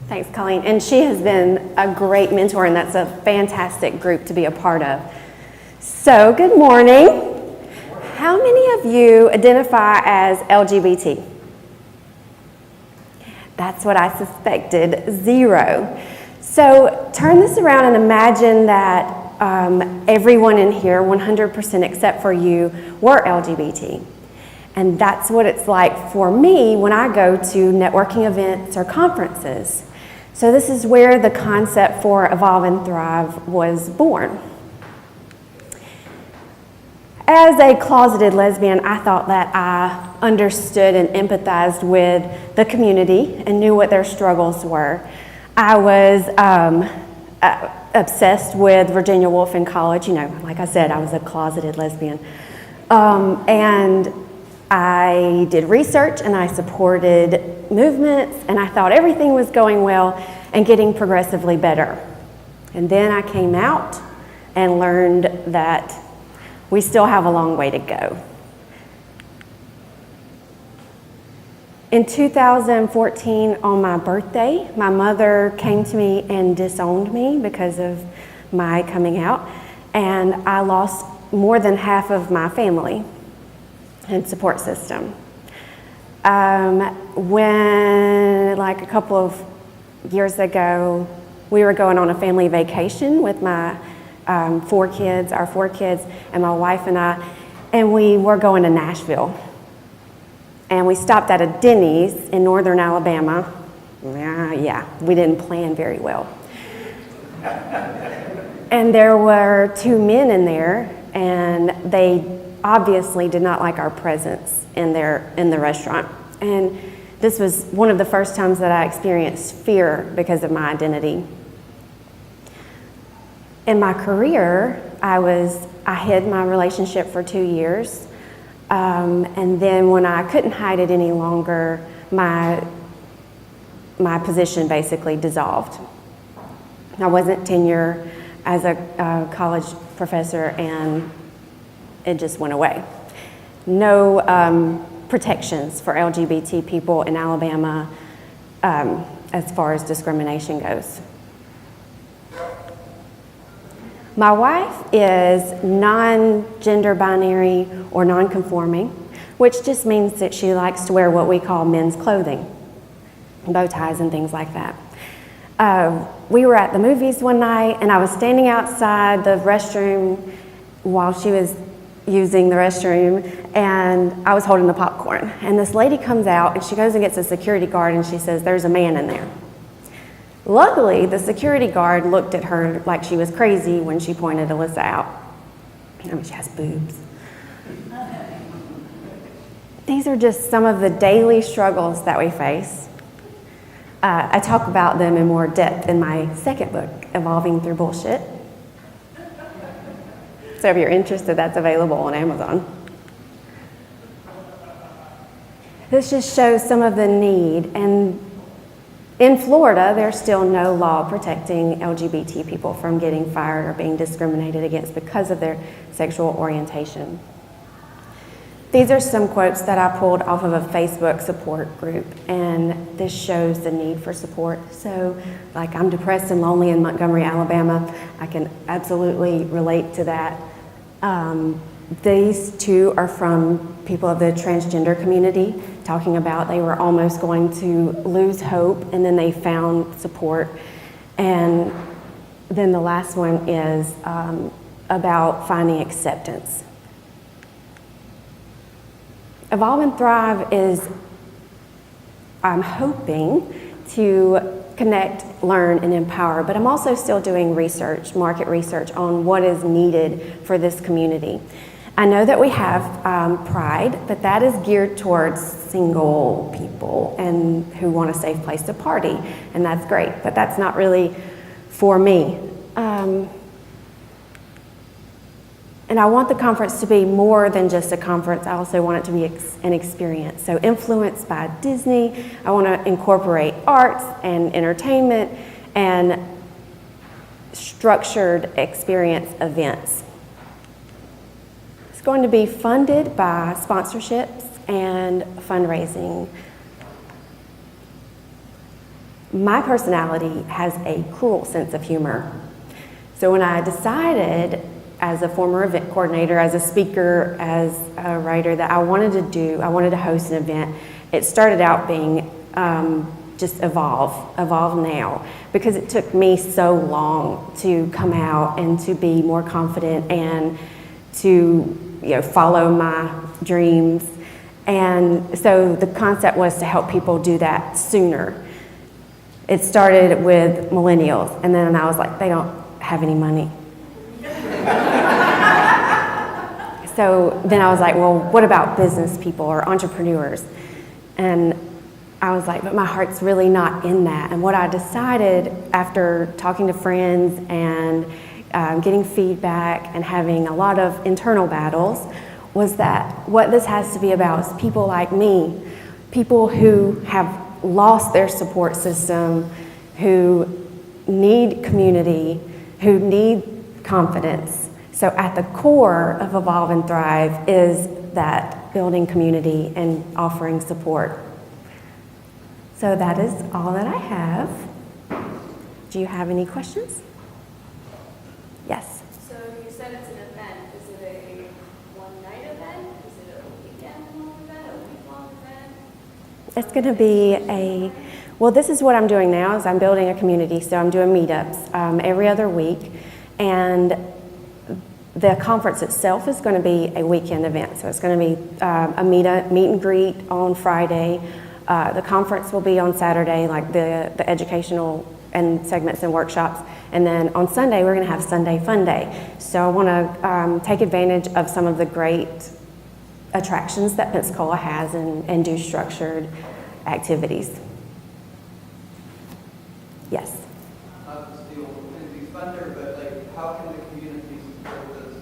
Thanks, Colleen. And she has been a great mentor, and that's a fantastic group to be a part of. So, good morning. How many of you identify as LGBT? That's what I suspected, 0. So, turn this around and imagine that everyone in here, 100% except for you, were LGBT. And that's what it's like for me when I go to networking events or conferences. So this is where the concept for Evolve and Thrive was born. As a closeted lesbian, I thought that I understood and empathized with the community and knew what their struggles were. I was obsessed with Virginia Woolf in college. You know, like I said, I was a closeted lesbian. And I did research and I supported movements, and I thought everything was going well and getting progressively better. And then I came out and learned that we still have a long way to go. In 2014, on my birthday, my mother came to me and disowned me because of my coming out, and I lost more than half of my family and support system. When, like a couple of years ago, we were going on a family vacation with my 4 kids, our 4 kids, and my wife and I, and we were going to Nashville. And we stopped at a Denny's in northern Alabama. Yeah, we didn't plan very well. And there were 2 men in there, and they obviously did not like our presence in the restaurant. And this was one of the first times that I experienced fear because of my identity. In my career, I hid my relationship for 2 years. And then when I couldn't hide it any longer, my position basically dissolved. I wasn't tenure as a college professor, and it just went away. No protections for LGBT people in Alabama as far as discrimination goes. My wife is non-gender binary or non-conforming, which just means that she likes to wear what we call men's clothing, bow ties and things like that. We were at the movies one night, and I was standing outside the restroom while she was using the restroom, and I was holding the popcorn. And this lady comes out, and she goes and gets a security guard, and she says, "There's a man in there." Luckily, the security guard looked at her like she was crazy when she pointed Alyssa out. I mean, she has boobs. These are just some of the daily struggles that we face. I talk about them in more depth in my second book, Evolving Through Bullshit. So if you're interested, that's available on Amazon. This just shows some of the need. And in Florida, there's still no law protecting LGBT people from getting fired or being discriminated against because of their sexual orientation. These are some quotes that I pulled off of a Facebook support group, and this shows the need for support. So, like, I'm depressed and lonely in Montgomery, Alabama. I can absolutely relate to that. These 2 are from people of the transgender community, talking about they were almost going to lose hope, and then they found support. And then the last one is about finding acceptance. Evolve and Thrive is, I'm hoping, to connect, learn, and empower, but I'm also still doing research, market research, on what is needed for this community. I know that we have Pride, but that is geared towards single people and who want a safe place to party, and that's great, but that's not really for me. And I want the conference to be more than just a conference. I also want it to be an experience. So influenced by Disney, I want to incorporate arts and entertainment and structured experience events. It's going to be funded by sponsorships and fundraising. my personality has a cruel sense of humor. So when I decided, as a former event coordinator, as a speaker, as a writer, that I wanted to host an event, it started out being just Evolve Now, because it took me so long to come out and to be more confident and to follow my dreams. And so the concept was to help people do that sooner. It started with millennials, and then I was like, they don't have any money. So then I was like, well, what about business people or entrepreneurs? And I was like, but my heart's really not in that. And what I decided after talking to friends and getting feedback and having a lot of internal battles was that what this has to be about is people like me, people who have lost their support system, who need community, who need confidence. So at the core of Evolve and Thrive is that building community and offering support. So that is all that I have. Do you have any questions? Yes. So you said it's an event. Is it a one-night event? Is it a weekend-long event? A week-long event? It's going to be well, this is what I'm doing now is I'm building a community. So I'm doing meetups every other week. And the conference itself is going to be a weekend event. So it's going to be a meet and greet on Friday. The conference will be on Saturday, like the educational and segments and workshops. And then on Sunday, we're going to have Sunday Fun Day. So I want to take advantage of some of the great attractions that Pensacola has and do structured activities. Yes? Not to steal Lindsay's thunder, but like, how can the community support this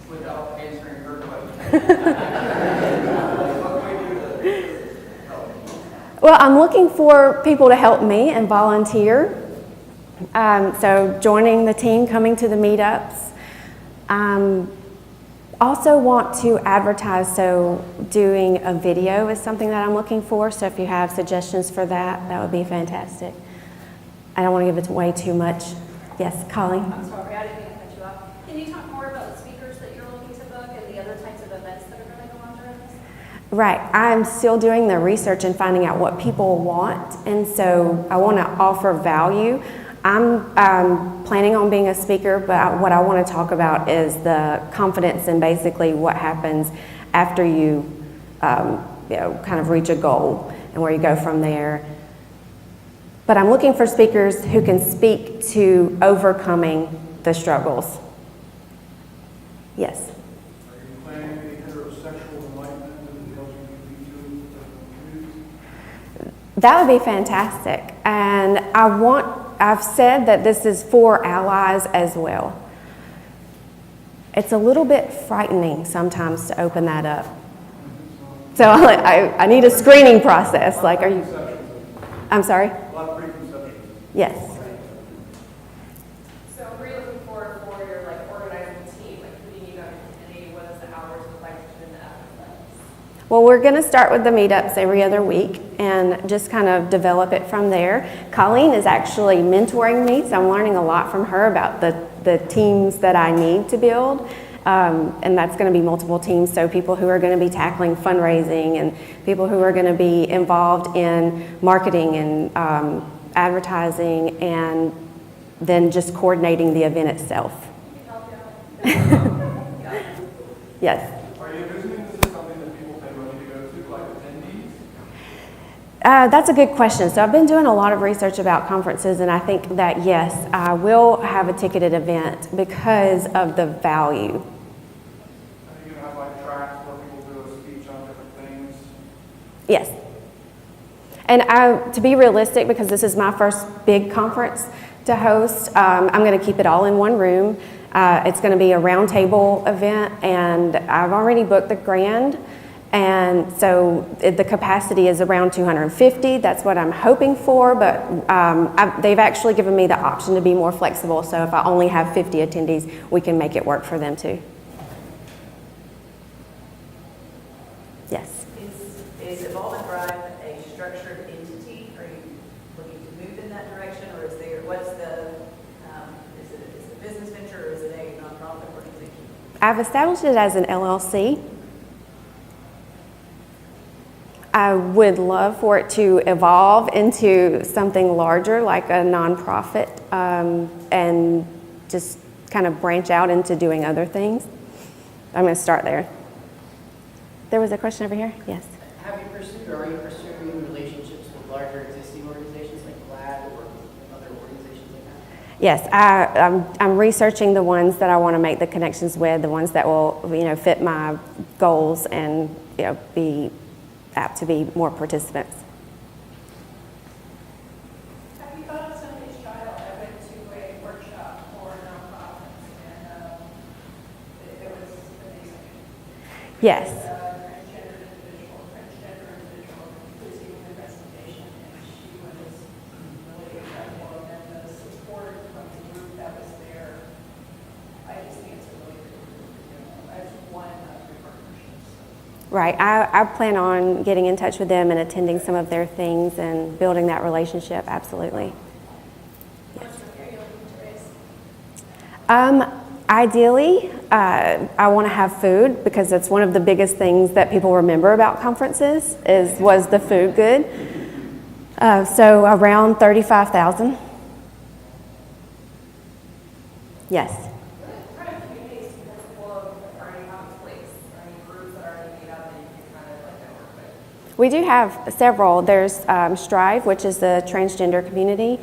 without answering her question? What can we do to help? Well, I'm looking for people to help me and volunteer. So joining the team, coming to the meetups. Also want to advertise, so doing a video is something that I'm looking for. So if you have suggestions for that, that would be fantastic. I don't want to give it away too much. Yes, Colleen? I'm sorry, I didn't mean to cut you off. Can you talk more about the speakers that you're looking to book and the other types of events that are going to go on during this? Right. I'm still doing the research and finding out what people want. And so I want to offer value. I'm planning on being a speaker, but what I want to talk about is the confidence and basically what happens after you, kind of reach a goal and where you go from there. But I'm looking for speakers who can speak to overcoming the struggles. Yes. Are you planning any heterosexual enlightenment in the LGBTQ community? That would be fantastic. And I've said that this is for allies as well. It's a little bit frightening sometimes to open that up. So I need a screening process. Like, are you? I'm sorry? A lot of preconceptions. Yes. So what are you looking for your organizing team? Like who do you need on your committee? What is the hours look like between the events? Well, we're going to start with the meetups every other week and just kind of develop it from there. Colleen is actually mentoring me, so I'm learning a lot from her about the teams that I need to build. And that's going to be multiple teams, so people who are going to be tackling fundraising and people who are going to be involved in marketing and advertising and then just coordinating the event itself. Yes. Are you envisioning this as something that people pay money to go to, like attendees? That's a good question. So I've been doing a lot of research about conferences, and I think that yes, I will have a ticketed event because of the value. Are you going to have like tracks where people do a speech on different things? Yes. And to be realistic, because this is my first big conference to host, I'm going to keep it all in one room. It's going to be a roundtable event, and I've already booked the grand. And so the capacity is around 250. That's what I'm hoping for, but they've actually given me the option to be more flexible. So if I only have 50 attendees, we can make it work for them too. Yes. Is EvolveThrive a structured entity, what's the, is it a business venture or is it a nonprofit organization? I've established it as an LLC. I would love for it to evolve into something larger, like a nonprofit, and just kind of branch out into doing other things. I'm going to start there. There was a question over here? Yes. Have you pursued or are you pursuing relationships with larger existing organizations like GLAD or other organizations like that? Yes, I'm researching the ones that I want to make the connections with, the ones that will, fit my goals and, be apt to be more participants. Have you thought of somebody's child? I went to a workshop for nonprofits, and it was amazing. Yes. Transgender individual, who's giving the presentation, and she was really incredible. And then the support from the group that was there, I just think it's a really good group. As one of the partnerships. Right. I plan on getting in touch with them and attending some of their things and building that relationship. Absolutely. What's the area you're looking to raise? Ideally, I want to have food because it's one of the biggest things that people remember about conferences was the food good. So around 35,000. Yes. What kind of communities do you already have in place? Or any groups that already meet up that you can kind of like network with? We do have several. There's Strive, which is the transgender community.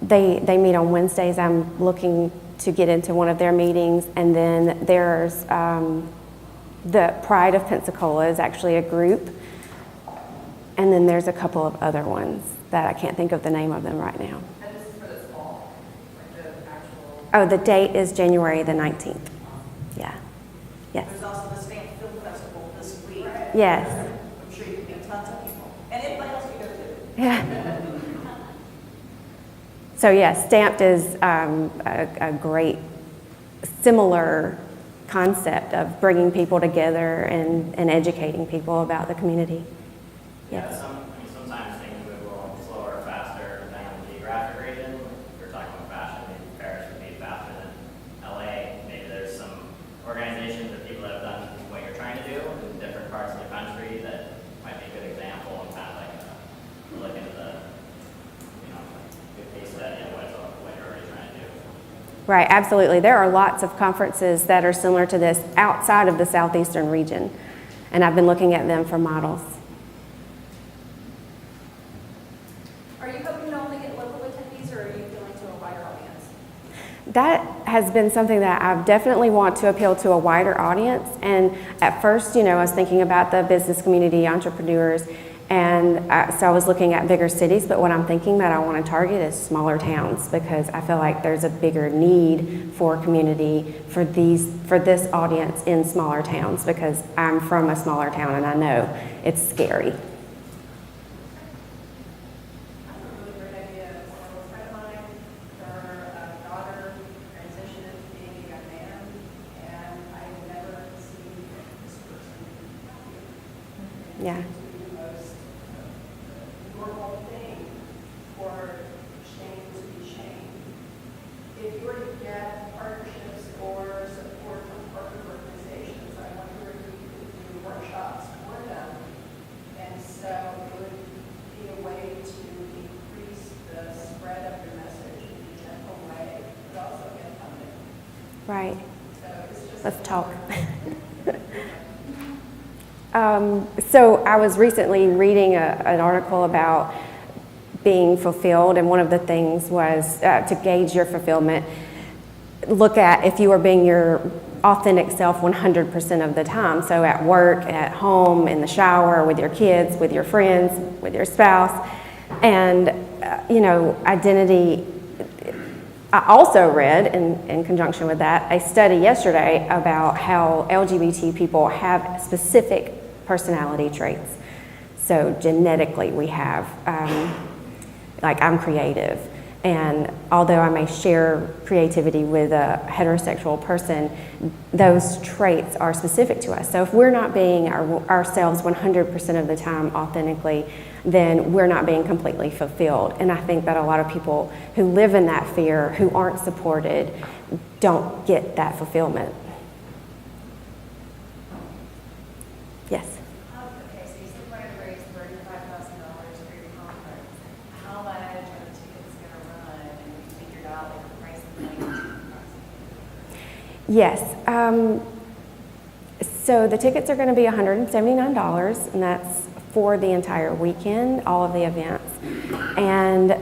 They meet on Wednesdays. I'm looking to get into one of their meetings. And then there's the Pride of Pensacola is actually a group. And then there's a couple of other ones that I can't think of the name of them right now. And this is for this fall, like the actual. Oh, the date is January the 19th. Yeah. Yes. There's also the Stamp Film Festival this week. Yes. I'm sure you can meet tons of people. And anybody else can go too. Yeah. So yes, Stamped is a great similar concept of bringing people together and educating people about the community. Yeah, Yes. sometimes things move a little slower or faster depending on the geographic region. If you're talking about fashion, maybe Paris would be faster than LA. Maybe there's some organizations or people that have done what you're trying to do in different parts of the country that might be a good example and kind of like look into the, good case study of what you're already trying to do. Right, absolutely. There are lots of conferences that are similar to this outside of the southeastern region, and I've been looking at them for models. Are you hoping to only get local attendees, or are you appealing to a wider audience? That has been something that I definitely want to appeal to a wider audience. And at first, I was thinking about the business community, entrepreneurs, and so I was looking at bigger cities, but what I'm thinking that I want to target is smaller towns because I feel like there's a bigger need for community for this audience in smaller towns because I'm from a smaller town and I know it's scary. That's a really great idea. So a friend of mine, her daughter transitioned into being a young man, and I've never seen this person Yeah. do the most normal thing for shame to be shamed. If you were to get partnerships or support from partner organizations, I wonder if you could do workshops for them. And so it would be a way to increase the spread of your message in a gentle way, but also get funding. Right. So it's just. Let's talk. So I was recently reading an article about being fulfilled, and one of the things was to gauge your fulfillment, look at if you are being your authentic self 100% of the time. So at work, at home, in the shower, with your kids, with your friends, with your spouse. And, identity. I also read, in conjunction with that, a study yesterday about how LGBT people have specific personality traits. So genetically we have, like I'm creative, And although I may share creativity with a heterosexual person, those traits are specific to us. So if we're not being ourselves 100% of the time authentically, then we're not being completely fulfilled. And I think that a lot of people who live in that fear, who aren't supported, don't get that fulfillment. Yes? Okay, so you said we're going to raise $35,000 for your conference. How much are the tickets going to run? And you figured out like the price of the tickets? Yes. So the tickets are going to be $179, and that's for the entire weekend, all of the events. And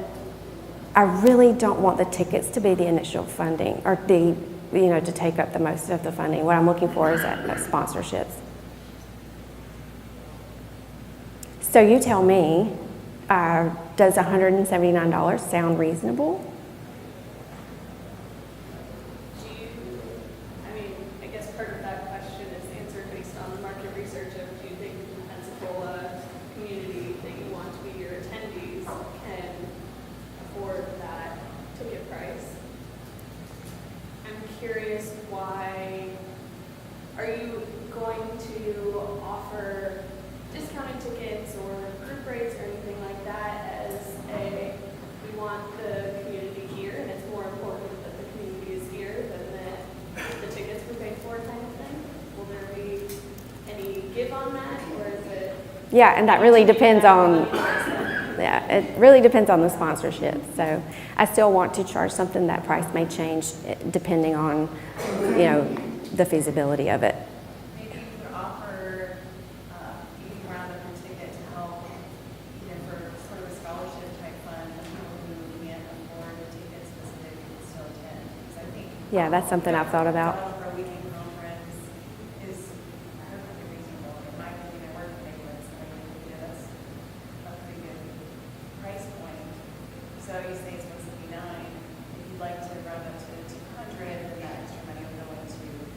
I really don't want the tickets to be the initial funding, or to take up the most of the funding. What I'm looking for is that sponsorships. So you tell me, does $179 sound reasonable? I guess part of that question is answered based on the market research of do you think the Pensacola community that you want to be your attendees can afford that ticket price? I'm curious why, are you going to offer discounted tickets or group rates or anything like that as we want the community here and it's more important that the community is here than that the tickets were paid for kind of thing? Will there be any give on that, or is it? Yeah, and that really depends on, it really depends on the sponsorship. So I still want to charge something. That price may change depending on, the feasibility of it. Maybe you could offer eating around a ticket to help, for sort of a scholarship type fund for people who can't afford the tickets specifically can still attend. Because I think Yeah, that's something I've thought about. for a weekend conference is perfectly reasonable. In my opinion, I work with neighborhoods, and they would give us a pretty good price point. So you say it's supposed to be $9. If you'd like to run up to $200, then that extra money will go into,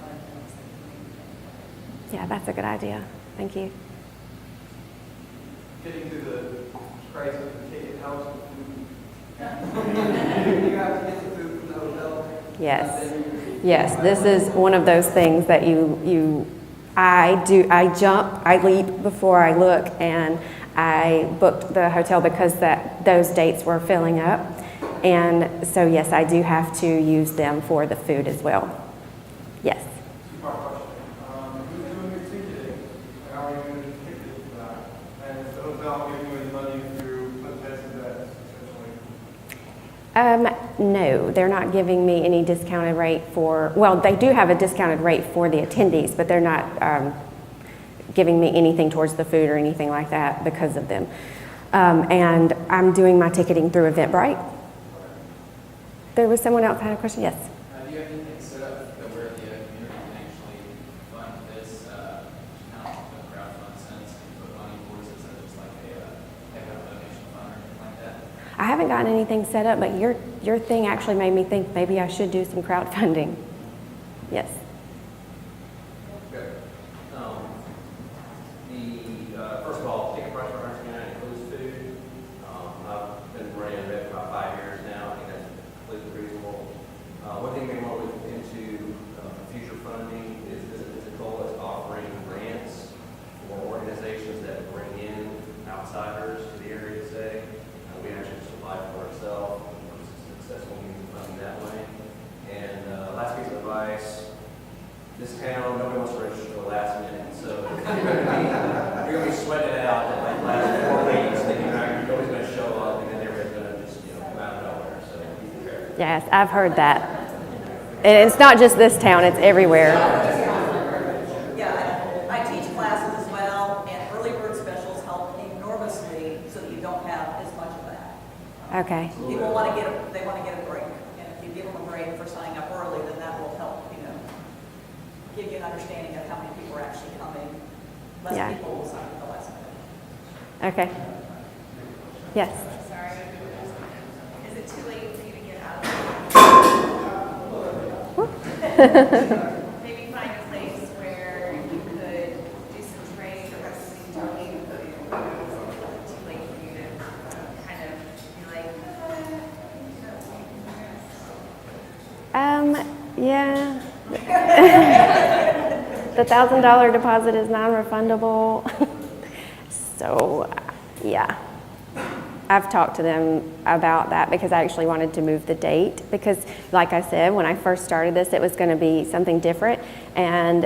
fund things that you need. Yeah, that's a good idea. Thank you. Getting to the price of the ticket, how's the food? You have to get the food from the hotel. Yes. Yes, this is one of those things that I jump, I leap before I look, and I booked the hotel because those dates were filling up. And so yes, I do have to use them for the food as well. Yes. Two-part question. Who's doing your ticketing? How are you going to ticket it for that? And is the hotel giving you any money through contest events, essentially? No, they're not giving me any discounted rate they do have a discounted rate for the attendees, but they're not giving me anything towards the food or anything like that because of them. And I'm doing my ticketing through Eventbrite. There was someone else that had a question? Yes. Do you have anything set up that where the community can actually fund this, kind of the crowdfund sense, and put money towards it, such as like a donation fund or anything like that? I haven't gotten anything set up, but your thing actually made me think maybe I should do some crowdfunding. Yes. Okay. First of all, ticket price for Ernst County includes food. I've been running it for about 5 years now. I think that's completely reasonable. One thing we want to look into future funding is Pensacola is offering grants for organizations that bring in outsiders to the area, say. We actually just applied for ourselves. Successful means funding that way. And last piece of advice, this town, nobody wants to register for the last minute, so you're going to be sweating it out at like last 4 weeks, thinking nobody's going to show up, and then everybody's going to just come out of nowhere. So be prepared. Yes, I've heard that. And it's not just this town, it's everywhere. Yeah, I teach classes as well, and early bird specials help enormously so that you don't have as much of that. Okay. People want to get a break, and if you give them a break for signing up early, then that will help, give you an understanding of how many people are actually coming. Less Yeah. people will sign up the last minute. Okay. Yes. Sorry. Is it too late for you to get out of maybe find a place where you could do some training or something talking food? Is it too late for you to kind of be like, Yeah. The $1,000 deposit is non-refundable. So, yeah. I've talked to them about that because I actually wanted to move the date because, like I said, when I first started this, it was going to be something different, and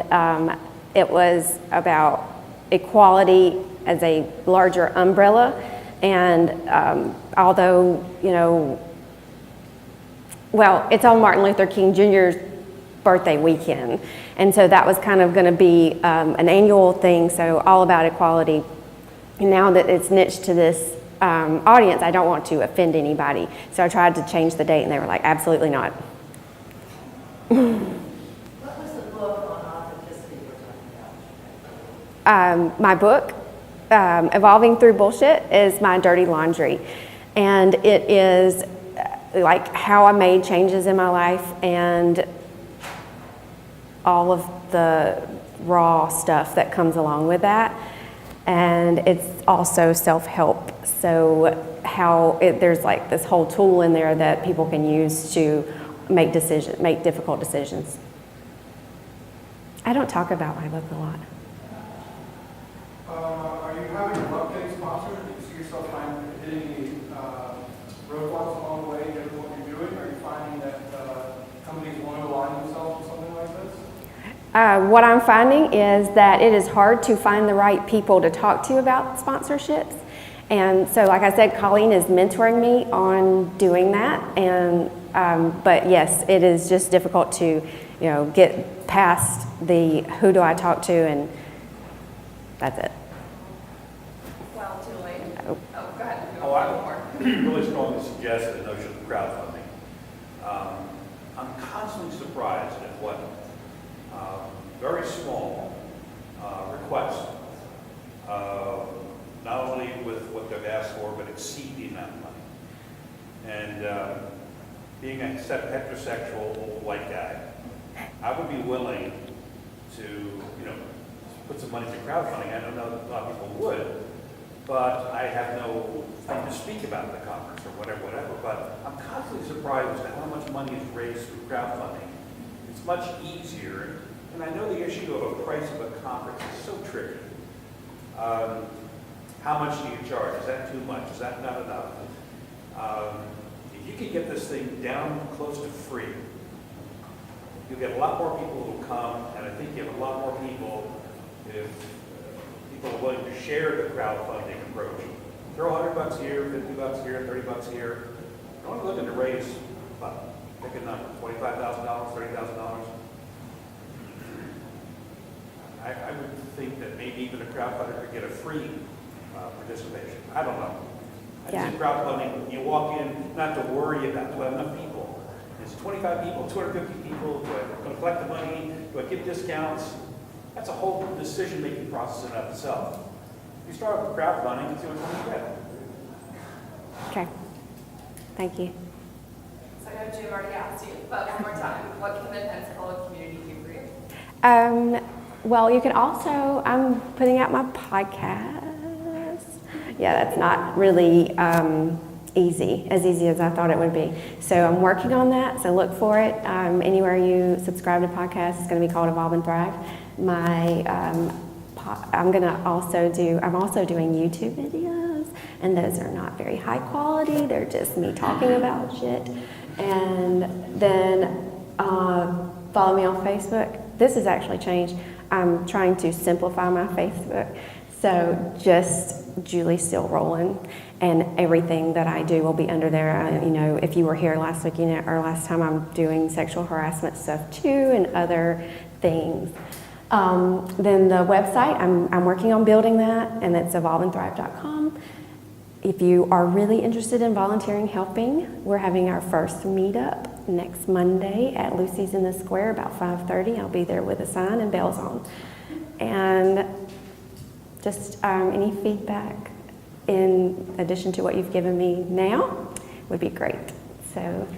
it was about equality as a larger umbrella. And although, well, it's on Martin Luther King Jr.'s birthday weekend, and so that was kind of going to be an annual thing, so all about equality. And now that it's niched to this audience, I don't want to offend anybody. So I tried to change the date, and they were like, absolutely not. What was the book on authenticity you were talking about? My book, Evolving Through Bullshit, is my dirty laundry. And it is like how I made changes in my life and all of the raw stuff that comes along with that. And it's also self-help. So there's like this whole tool in there that people can use to make difficult decisions. I don't talk about my book a lot. Are you having luck getting sponsored? Do you see yourself hitting any roadblocks along the way given what you're doing? Are you finding that companies want to align themselves with something like this? What I'm finding is that it is hard to find the right people to talk to about sponsorships. And so, like I said, Colleen is mentoring me on doing that. And but yes, it is just difficult to, get past the who do I talk to, and that's it. Well, Julie. Oh. Oh, go ahead. Oh, I really strongly suggest the notion of crowdfunding. I'm constantly surprised at what very small requests, not only with what they've asked for, but exceed the amount of money. And being a heterosexual old white guy, I would be willing to, put some money to crowdfunding. I don't know that a lot of people would, but I have no thing to speak about at the conference or whatever. But I'm constantly surprised as to how much money is raised through crowdfunding. It's much easier, and I know the issue of a price of a conference is so tricky. How much do you charge? Is that too much? Is that not enough? If you could get this thing down close to free, you'll get a lot more people who will come, and I think you have a lot more people if people are willing to share the crowdfunding approach. Throw $100 here, $50 here, $30 here. You're only looking to raise, pick a number, $25,000, $30,000. I would think that maybe even a crowdfunder could get a free participation. I don't know. I think crowdfunding, you walk in, not to worry about, do I have enough people? It's 25 people, 250 people, do I going to collect the money? Do I give discounts? That's a whole decision-making process in and of itself. You start with crowdfunding and see what you get. Okay. Thank you. So I know Jim already asked you, but one more time, what can the Pensacola community do for you? Well, you can also, I'm putting out my podcast. Yeah, that's not really as easy as I thought it would be. So I'm working on that, so look for it. Anywhere you subscribe to podcasts, it's going to be called EvolveThrive. I'm also doing YouTube videos, and those are not very high quality. They're just me talking about shit. And then follow me on Facebook. This has actually changed. I'm trying to simplify my Facebook. So just Julie Still Rolling, and everything that I do will be under there. If you were here last week, or last time, I'm doing sexual harassment stuff too, and other things. Then the website, I'm working on building that, and it's EvolveThrive.com. If you are really interested in volunteering, helping, we're having our first meetup next Monday at Lucy's in the Square about 5:30. I'll be there with a sign and bells on. And just any feedback in addition to what you've given me now would be great. So